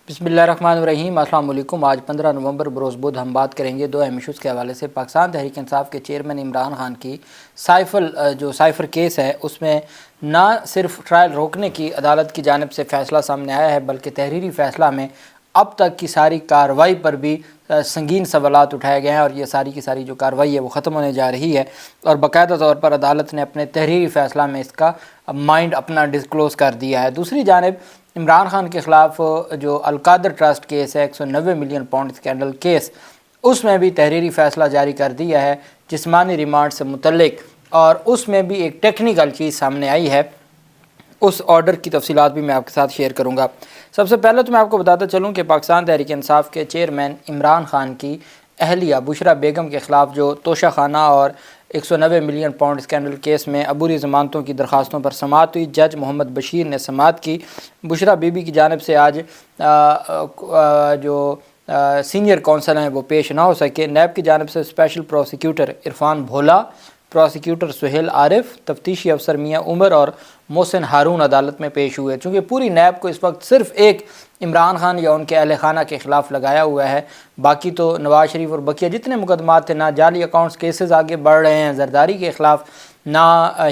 بسم اللہ الرحمن الرحیم۔ السلام علیکم۔ آج 15 نومبر بروز بدھ ہم بات کریں گے دو اہم ایشوز کے حوالے سے۔ پاکستان تحریک انصاف کے چیئرمین عمران خان کی سائفر کیس ہے، اس میں نہ صرف ٹرائل روکنے کی عدالت کی جانب سے فیصلہ سامنے آیا ہے، بلکہ تحریری فیصلہ میں اب تک کی ساری کارروائی پر بھی سنگین سوالات اٹھائے گئے ہیں، اور یہ ساری کی ساری جو کارروائی ہے وہ ختم ہونے جا رہی ہے، اور باقاعدہ طور پر عدالت نے اپنے تحریری فیصلہ میں اس کا مائنڈ اپنا ڈسکلوز کر دیا ہے۔ دوسری جانب عمران خان کے خلاف جو القادر ٹرسٹ کیس ہے، 190 ملین پاؤنڈ اسکینڈل کیس، اس میں بھی تحریری فیصلہ جاری کر دیا ہے جسمانی ریمانڈ سے متعلق، اور اس میں بھی ایک ٹیکنیکل چیز سامنے آئی ہے۔ اس آرڈر کی تفصیلات بھی میں آپ کے ساتھ شیئر کروں گا۔ سب سے پہلے تو میں آپ کو بتاتا چلوں کہ پاکستان تحریک انصاف کے چیئرمین عمران خان کی اہلیہ بشریٰ بیگم کے خلاف جو توشہ خانہ اور 190 ملین پاؤنڈ اسکینڈل کیس میں عبوری ضمانتوں کی درخواستوں پر سماعت ہوئی، جج محمد بشیر نے سماعت کی۔ بشریٰ بی بی کی جانب سے آج جو سینئر کونسل ہیں وہ پیش نہ ہو سکے۔ نیب کی جانب سے اسپیشل پروسیکیوٹر عرفان بھولا، پروسیکیوٹر سہیل عارف، تفتیشی افسر میاں عمر اور محسن ہارون عدالت میں پیش ہوئے۔ چونکہ پوری نیب کو اس وقت صرف ایک عمران خان یا ان کے اہل خانہ کے خلاف لگایا ہوا ہے، باقی تو نواز شریف اور بقیہ جتنے مقدمات تھے، نہ جعلی اکاؤنٹس کیسز آگے بڑھ رہے ہیں زرداری کے خلاف، نہ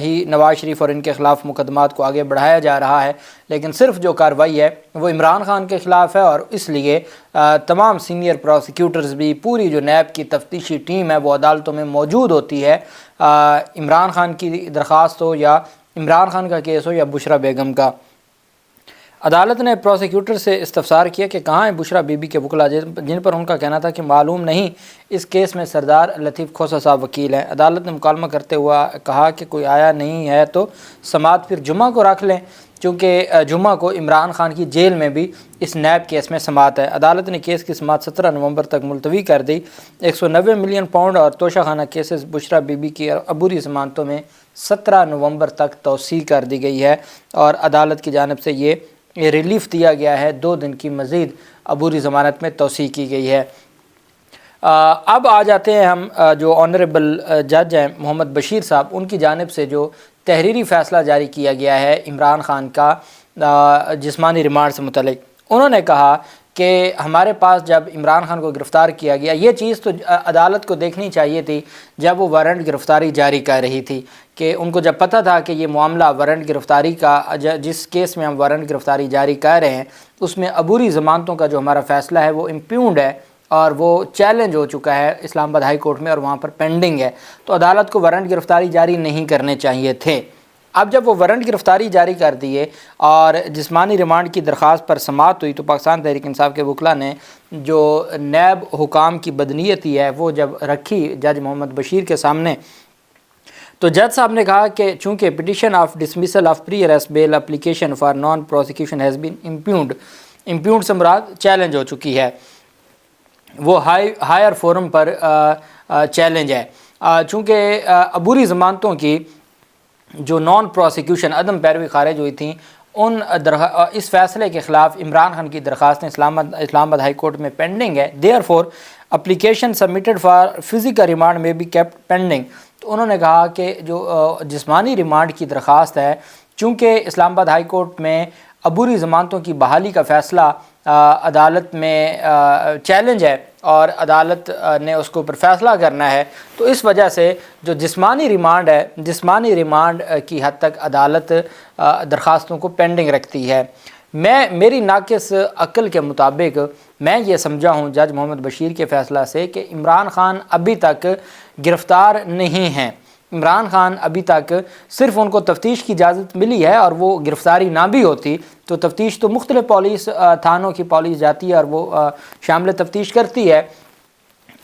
ہی نواز شریف اور ان کے خلاف مقدمات کو آگے بڑھایا جا رہا ہے، لیکن صرف جو کارروائی ہے وہ عمران خان کے خلاف ہے، اور اس لیے تمام سینئر پروسیکیوٹرز بھی، پوری جو نیب کی تفتیشی ٹیم ہے وہ عدالتوں میں موجود ہوتی ہے، عمران خان کی درخواست ہو یا عمران خان کا کیس ہو یا بشریٰ بیگم کا۔ عدالت نے پروسیکیوٹر سے استفسار کیا کہ کہاں ہیں بشریٰ بی بی کے وکلاء، جن پر ان کا کہنا تھا کہ معلوم نہیں اس کیس میں سردار لطیف کھوسہ صاحب وکیل ہیں۔ عدالت نے مکالمہ کرتے ہوا کہا کہ کوئی آیا نہیں ہے تو سماعت پھر جمعہ کو رکھ لیں، چونکہ جمعہ کو عمران خان کی جیل میں بھی اس نیب کیس میں سماعت ہے۔ عدالت نے کیس کی سماعت 17 نومبر تک ملتوی کر دی۔ 190 ملین پاؤنڈ اور توشہ خانہ کیسز بشریٰ بی بی کی عبوری ضمانتوں میں 17 نومبر تک توسیع کر دی گئی ہے، اور عدالت کی جانب سے یہ ریلیف دیا گیا ہے، 2 دن کی مزید عبوری ضمانت میں توسیع کی گئی ہے۔ اب آ جاتے ہیں ہم جو آنریبل جج ہیں محمد بشیر صاحب، ان کی جانب سے جو تحریری فیصلہ جاری کیا گیا ہے عمران خان کا جسمانی ریمانڈ سے متعلق۔ انہوں نے کہا کہ ہمارے پاس جب عمران خان کو گرفتار کیا گیا، یہ چیز تو عدالت کو دیکھنی چاہیے تھی جب وہ وارنٹ گرفتاری جاری کر رہی تھی، کہ ان کو جب پتہ تھا کہ یہ معاملہ وارنٹ گرفتاری کا، جس کیس میں ہم وارنٹ گرفتاری جاری کر رہے ہیں اس میں عبوری ضمانتوں کا جو ہمارا فیصلہ ہے وہ امپیونڈ ہے، اور وہ چیلنج ہو چکا ہے اسلام آباد ہائی کورٹ میں، اور وہاں پر پینڈنگ ہے، تو عدالت کو وارنٹ گرفتاری جاری نہیں کرنے چاہیے تھے۔ اب جب وہ وارنٹ گرفتاری جاری کر دیے اور جسمانی ریمانڈ کی درخواست پر سماعت ہوئی، تو پاکستان تحریک انصاف کے وکلاء نے جو نیب حکام کی بدنیتی ہے وہ جب رکھی جج محمد بشیر کے سامنے، تو جج صاحب نے کہا کہ چونکہ petition of dismissal of pre arrest bail application for non prosecution has been impugned سے مراد چیلنج ہو چکی ہے، وہ ہائر فورم پر چیلنج ہے، چونکہ عبوری ضمانتوں کی جو نان پروسیکیوشن عدم پیروی خارج ہوئی تھیں، اس فیصلے کے خلاف عمران خان کی درخواستیں اسلام آباد ہائی کورٹ میں پینڈنگ ہے، therefore application submitted for physical remand میں بی کیپٹ پینڈنگ۔ تو انہوں نے کہا کہ جو جسمانی ریمانڈ کی درخواست ہے، چونکہ اسلام آباد ہائی کورٹ میں عبوری ضمانتوں کی بحالی کا فیصلہ عدالت میں چیلنج ہے اور عدالت نے اس کے اوپر فیصلہ کرنا ہے، تو اس وجہ سے جو جسمانی ریمانڈ ہے، جسمانی ریمانڈ کی حد تک عدالت درخواستوں کو پینڈنگ رکھتی ہے۔ میری ناقص عقل کے مطابق میں یہ سمجھا ہوں جج محمد بشیر کے فیصلہ سے کہ عمران خان ابھی تک گرفتار نہیں ہیں۔ عمران خان ابھی تک صرف ان کو تفتیش کی اجازت ملی ہے، اور وہ گرفتاری نہ بھی ہوتی تو تفتیش تو مختلف پولیس تھانوں کی پولیس جاتی ہے اور وہ شامل تفتیش کرتی ہے۔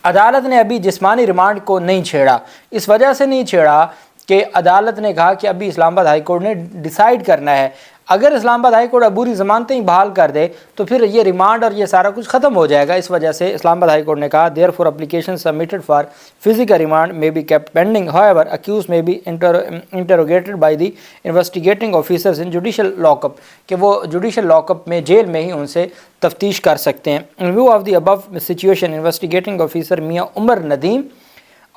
عدالت نے ابھی جسمانی ریمانڈ کو نہیں چھیڑا، اس وجہ سے نہیں چھیڑا کہ عدالت نے کہا کہ ابھی اسلام آباد ہائی کورٹ نے ڈیسائیڈ کرنا ہے۔ اگر اسلام آباد ہائی کورٹ عبوری ضمانتیں ہی بحال کر دے تو پھر یہ ریمانڈ اور یہ سارا کچھ ختم ہو جائے گا، اس وجہ سے اسلام آباد ہائی کورٹ نے کہا therefore application submitted for physical remand میں be kept pending, however accused may be interrogated by the investigating officers in judicial lock up، کہ وہ جوڈیشل لاک اپ میں جیل میں ہی ان سے تفتیش کر سکتے ہیں۔ in view of the above situation investigating officer میاں عمر ندیم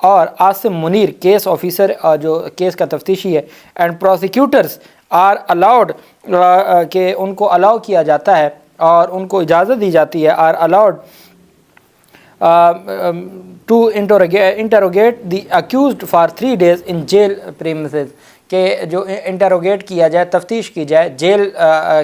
اور عاصم منیر کیس آفیسر جو کیس کا تفتیشی ہے اینڈ پروسیکیوٹرز آر الاؤڈ، کہ ان کو الاؤ کیا جاتا ہے اور ان کو اجازت دی جاتی ہے are allowed to interrogate the accused for 3 days in jail premises, کہ جو انٹروگیٹ کیا جائے، تفتیش کی جائے جیل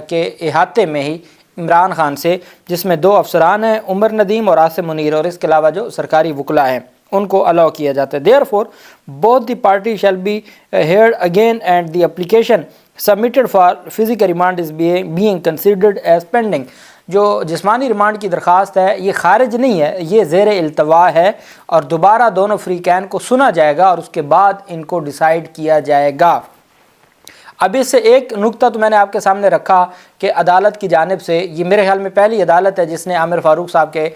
کے احاطے میں ہی عمران خان سے، جس میں 2 افسران ہیں، عمر ندیم اور عاصم منیر، اور اس کے علاوہ جو سرکاری وکلاء ہیں ان کو الاؤ کیا جاتا ہے۔ Therefore both the party shall be heard again and the application submitted for physical remand is being considered as pending. جو جسمانی ریمانڈ کی درخواست ہے یہ خارج نہیں ہے، یہ زیر التوا ہے، اور دوبارہ دونوں فریقین کو سنا جائے گا اور اس کے بعد ان کو ڈیسائیڈ کیا جائے گا۔ اب اس سے ایک نکتہ تو میں نے آپ کے سامنے رکھا کہ عدالت کی جانب سے، یہ میرے خیال میں پہلی عدالت ہے جس نے عامر فاروق صاحب کے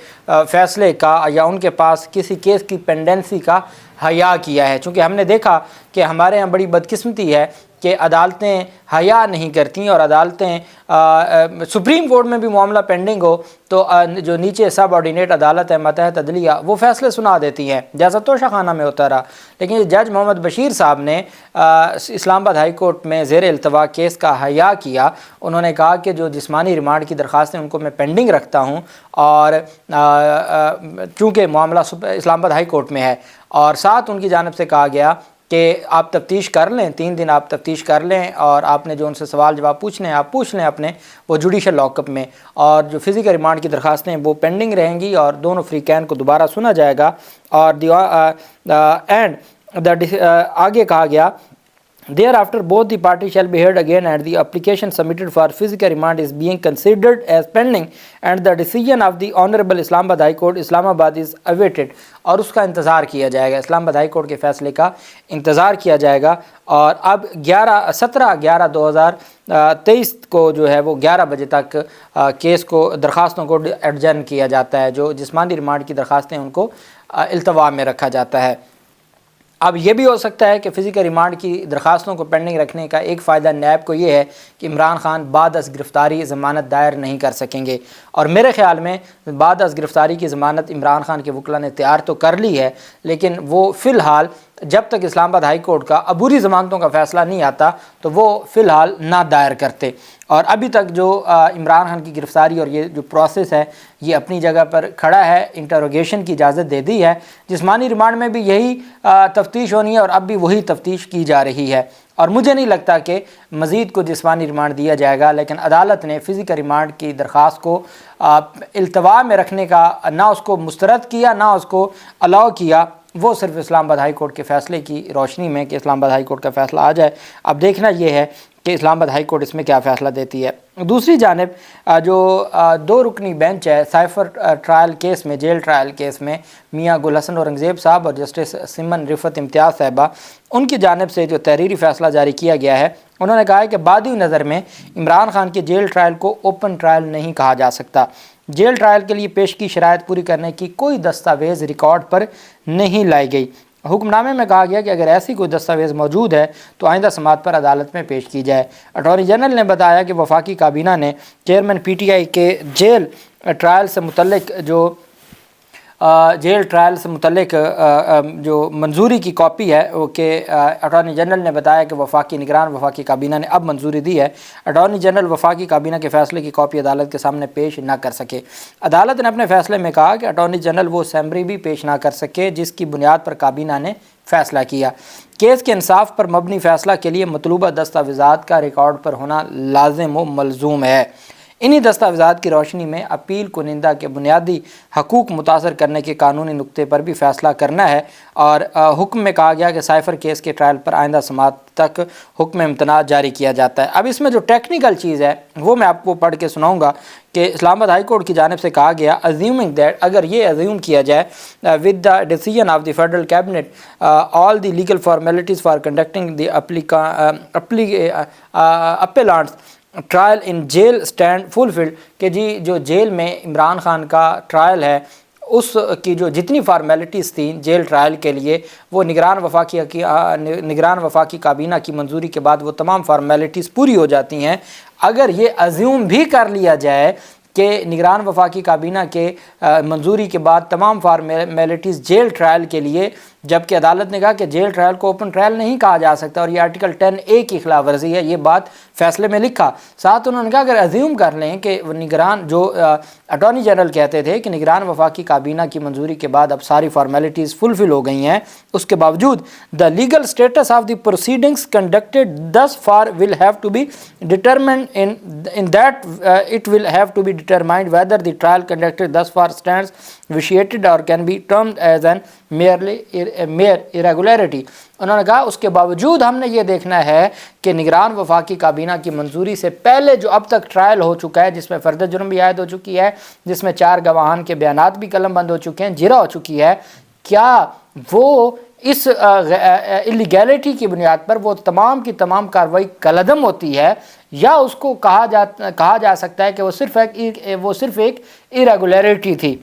فیصلے کا یا ان کے پاس کسی کیس کی پینڈنسی کا حیا کیا ہے، چونکہ ہم نے دیکھا کہ ہمارے ہاں بڑی بدقسمتی ہے کہ عدالتیں حیا نہیں کرتیں، اور عدالتیں سپریم کورٹ میں بھی معاملہ پینڈنگ ہو تو جو نیچے سب آرڈینیٹ عدالت ہے ماتحت عدلیہ، وہ فیصلے سنا دیتی ہیں، جیسا توشہ خانہ میں ہوتا رہا۔ لیکن جج محمد بشیر صاحب نے اسلام آباد ہائی کورٹ میں زیر التوا کیس کا حیا کیا۔ انہوں نے کہا کہ جو جسمانی ریمانڈ کی درخواستیں ان کو میں پینڈنگ رکھتا ہوں، اور چونکہ معاملہ اسلام آباد ہائی کورٹ میں ہے، اور ساتھ ان کی جانب سے کہا گیا کہ آپ تفتیش کر لیں، 3 دن آپ تفتیش کر لیں، اور آپ نے جو ان سے سوال جواب پوچھنے ہیں آپ پوچھ لیں اپنے وہ جوڈیشل لاک اپ میں، اور جو فزیکل ریمانڈ کی درخواستیں ہیں وہ پینڈنگ رہیں گی، اور دونوں فریقین کو دوبارہ سنا جائے گا۔ اور آگے کہا گیا thereafter both the parties shall be heard again and the application submitted for physical remand is being considered as pending and the decision of the Honorable Islamabad High Court Islamabad is awaited، اور اس کا انتظار کیا جائے گا، اسلام آباد high court کے فیصلے کا انتظار کیا جائے گا۔ اور اب 17/11/2023 کو جو ہے وہ 11 بجے تک کیس کو درخواستوں کو ایڈجرن کیا جاتا ہے، جو جسمانی ریمانڈ کی درخواستیں ان کو التوا میں رکھا جاتا ہے۔ اب یہ بھی ہو سکتا ہے کہ فزیکل ریمانڈ کی درخواستوں کو پینڈنگ رکھنے کا ایک فائدہ نیب کو یہ ہے کہ عمران خان بعد از گرفتاری ضمانت دائر نہیں کر سکیں گے، اور میرے خیال میں بعد از گرفتاری کی ضمانت عمران خان کے وکلاء نے تیار تو کر لی ہے، لیکن وہ فی الحال جب تک اسلام آباد ہائی کورٹ کا عبوری ضمانتوں کا فیصلہ نہیں آتا تو وہ فی الحال نہ دائر کرتے۔ اور ابھی تک جو عمران خان کی گرفتاری اور یہ جو پروسیس ہے یہ اپنی جگہ پر کھڑا ہے، انٹروگیشن کی اجازت دے دی ہے۔ جسمانی ریمانڈ میں بھی یہی تفتیش ہونی ہے، اور اب بھی وہی تفتیش کی جا رہی ہے، اور مجھے نہیں لگتا کہ مزید کو جسمانی ریمانڈ دیا جائے گا۔ لیکن عدالت نے فزیکل ریمانڈ کی درخواست کو التوا میں رکھنے کا نہ اس کو مسترد کیا نہ اس کو الاؤ کیا، وہ صرف اسلام آباد ہائی کورٹ کے فیصلے کی روشنی میں کہ اسلام آباد ہائی کورٹ کا فیصلہ آ جائے۔ اب دیکھنا یہ ہے کہ اسلام آباد ہائی کورٹ اس میں کیا فیصلہ دیتی ہے۔ دوسری جانب جو 2 رکنی بینچ ہے سائفر ٹرائل کیس میں، جیل ٹرائل کیس میں، میاں گل حسن اورنگزیب صاحب اور جسٹس سمن رفت امتیاز صاحبہ، ان کی جانب سے جو تحریری فیصلہ جاری کیا گیا ہے، انہوں نے کہا ہے کہ بادی نظر میں عمران خان کے جیل ٹرائل کو اوپن ٹرائل نہیں کہا جا سکتا۔ جیل ٹرائل کے لیے پیش کی شرائط پوری کرنے کی کوئی دستاویز ریکارڈ پر نہیں لائی گئی۔ حکم نامے میں کہا گیا کہ اگر ایسی کوئی دستاویز موجود ہے تو آئندہ سماعت پر عدالت میں پیش کی جائے۔ اٹارنی جنرل نے بتایا کہ وفاقی کابینہ نے چیئرمین پی ٹی آئی کے جیل ٹرائل سے متعلق جو منظوری کی کاپی ہے وہ کہ اٹارنی جنرل نے بتایا کہ وفاقی کابینہ نے اب منظوری دی ہے۔ اٹارنی جنرل وفاقی کابینہ کے فیصلے کی کاپی عدالت کے سامنے پیش نہ کر سکے۔ عدالت نے اپنے فیصلے میں کہا کہ اٹارنی جنرل وہ سیمری بھی پیش نہ کر سکے جس کی بنیاد پر کابینہ نے فیصلہ کیا۔ کیس کے انصاف پر مبنی فیصلہ کے لیے مطلوبہ دستاویزات کا ریکارڈ پر ہونا لازم و ملزوم ہے۔ انہی دستاویزات کی روشنی میں اپیل کنندہ کے بنیادی حقوق متاثر کرنے کے قانونی نقطے پر بھی فیصلہ کرنا ہے۔ اور حکم میں کہا گیا کہ سائفر کیس کے ٹرائل پر آئندہ سماعت تک حکم امتناع جاری کیا جاتا ہے۔ اب اس میں جو ٹیکنیکل چیز ہے وہ میں آپ کو پڑھ کے سناؤں گا کہ اسلام آباد ہائی کورٹ کی جانب سے کہا گیا assuming that، اگر یہ اسیوم کیا جائے with the decision of the federal cabinet all the legal formalities for conducting the appellant's trial in jail stand fulfilled, کہ جی جو جیل میں عمران خان کا ٹرائل ہے اس کی جو جتنی فارمیلٹیز تھیں جیل ٹرائل کے لیے وہ نگران وفاقی کابینہ کی منظوری کے بعد وہ تمام فارمیلٹیز پوری ہو جاتی ہیں۔ اگر یہ ایزیوم بھی کر لیا جائے کہ نگران وفاقی کابینہ کے منظوری کے بعد تمام فارمیلٹیز جیل ٹرائل کے لیے جبکہ عدالت نے کہا کہ جیل ٹرائل کو اوپن ٹرائل نہیں کہا جا سکتا اور یہ آرٹیکل 10A کی خلاف ورزی ہے، یہ بات فیصلے میں لکھا۔ ساتھ انہوں نے کہا اگر ازیوم کر لیں کہ نگران جو اٹارنی جنرل کہتے تھے کہ نگران وفاقی کابینہ کی منظوری کے بعد اب ساری فارمیلٹیز فلفل ہو گئی ہیں، اس کے باوجود the legal status of the proceedings conducted thus far will have to be determined in that it will have to be determined whether the trial conducted thus far stands vitiated or can be termed as an mere irregularity۔ انہوں نے کہا اس کے باوجود ہم نے یہ دیکھنا ہے کہ نگران وفاقی کابینہ کی منظوری سے پہلے جو اب تک ٹرائل ہو چکا ہے، جس میں فرد جرم بھی عائد ہو چکی ہے، جس میں 4 گواہان کے بیانات بھی قلم بند ہو چکے ہیں، جرح ہو چکی ہے، کیا وہ اس اللیگیلٹی کی بنیاد پر وہ تمام کی تمام کارروائی کالعدم ہوتی ہے، یا اس کو کہا جا سکتا ہے کہ وہ صرف ایک irregularity تھی۔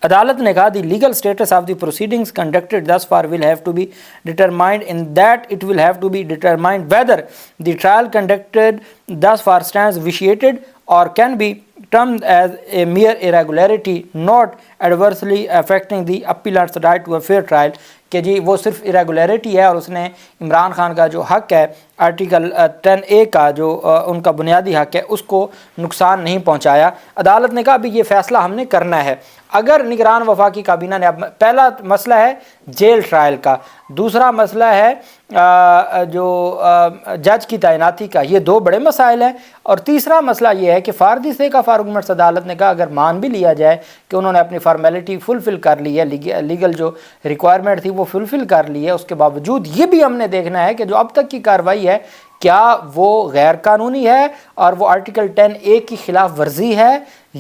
عدالت نے کہا the legal status of the proceedings conducted thus far will have to be determined in that it will have to be determined whether the trial conducted thus far stands vitiated or can be termed as a mere irregularity not adversely affecting the appellant's right to a fair trial، کہ جی وہ صرف irregularity ہے اور اس نے عمران خان کا جو حق ہے آرٹیکل 10A کا جو ان کا بنیادی حق ہے اس کو نقصان نہیں پہنچایا۔ عدالت نے کہا ابھی یہ فیصلہ ہم نے کرنا ہے۔ اگر نگران وفاقی کابینہ نے اب پہلا مسئلہ ہے جیل ٹرائل کا، دوسرا مسئلہ ہے جو جج کی تعیناتی کا، یہ 2 بڑے مسائل ہیں، اور تیسرا مسئلہ یہ ہے کہ فارضی سے کا فارگومنٹس عدالت نے کہا اگر مان بھی لیا جائے کہ انہوں نے اپنی فارمیلٹی فلفل کر لی ہے، لیگل جو ریکوائرمنٹ تھی وہ فلفل کر لی ہے، اس کے باوجود یہ بھی ہم نے دیکھنا ہے کہ جو اب تک کی کارروائی ہے کیا وہ غیر قانونی ہے اور وہ آرٹیکل 10A کی خلاف ورزی ہے،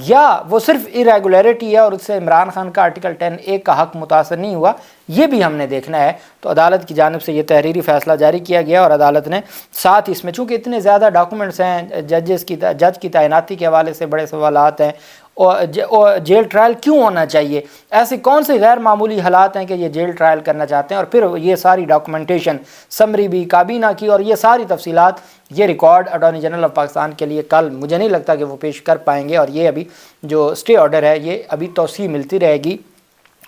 یا وہ صرف irregularity ہے اور اس سے عمران خان کا آرٹیکل 10A کا حق متاثر نہیں ہوا، یہ بھی ہم نے دیکھنا ہے۔ تو عدالت کی جانب سے یہ تحریری فیصلہ جاری کیا گیا، اور عدالت نے ساتھ اس میں چونکہ اتنے زیادہ ڈاکومنٹس ہیں، جج کی تعیناتی کے حوالے سے بڑے سوالات ہیں، اور جیل ٹرائل کیوں ہونا چاہیے، ایسے کون سے غیر معمولی حالات ہیں کہ یہ جیل ٹرائل کرنا چاہتے ہیں، اور پھر یہ ساری ڈاکومنٹیشن سمری بھی کابینہ کی اور یہ ساری تفصیلات یہ record attorney general of Pakistan کے لیے کل مجھے نہیں لگتا کہ وہ پیش کر پائیں گے، اور یہ ابھی جو اسٹے آرڈر ہے یہ ابھی توسیع ملتی رہے گی۔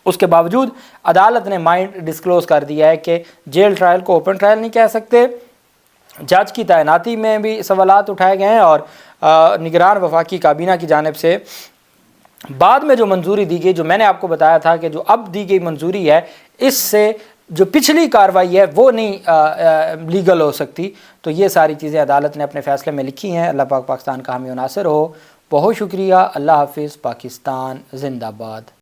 اس کے باوجود عدالت نے مائنڈ ڈسکلوز کر دیا ہے کہ جیل ٹرائل کو اوپن ٹرائل نہیں کہہ سکتے، جج کی تعیناتی میں بھی سوالات اٹھائے گئے ہیں، اور نگران وفاقی کابینہ کی جانب سے بعد میں جو منظوری دی گئی، جو میں نے آپ کو بتایا تھا کہ جو اب دی گئی منظوری ہے اس سے جو پچھلی کارروائی ہے وہ نہیں لیگل ہو سکتی۔ تو یہ ساری چیزیں عدالت نے اپنے فیصلے میں لکھی ہیں۔ اللہ پاک پاکستان کا حامی و ناصر ہو۔ بہت شکریہ۔ اللہ حافظ۔ پاکستان زندہ باد۔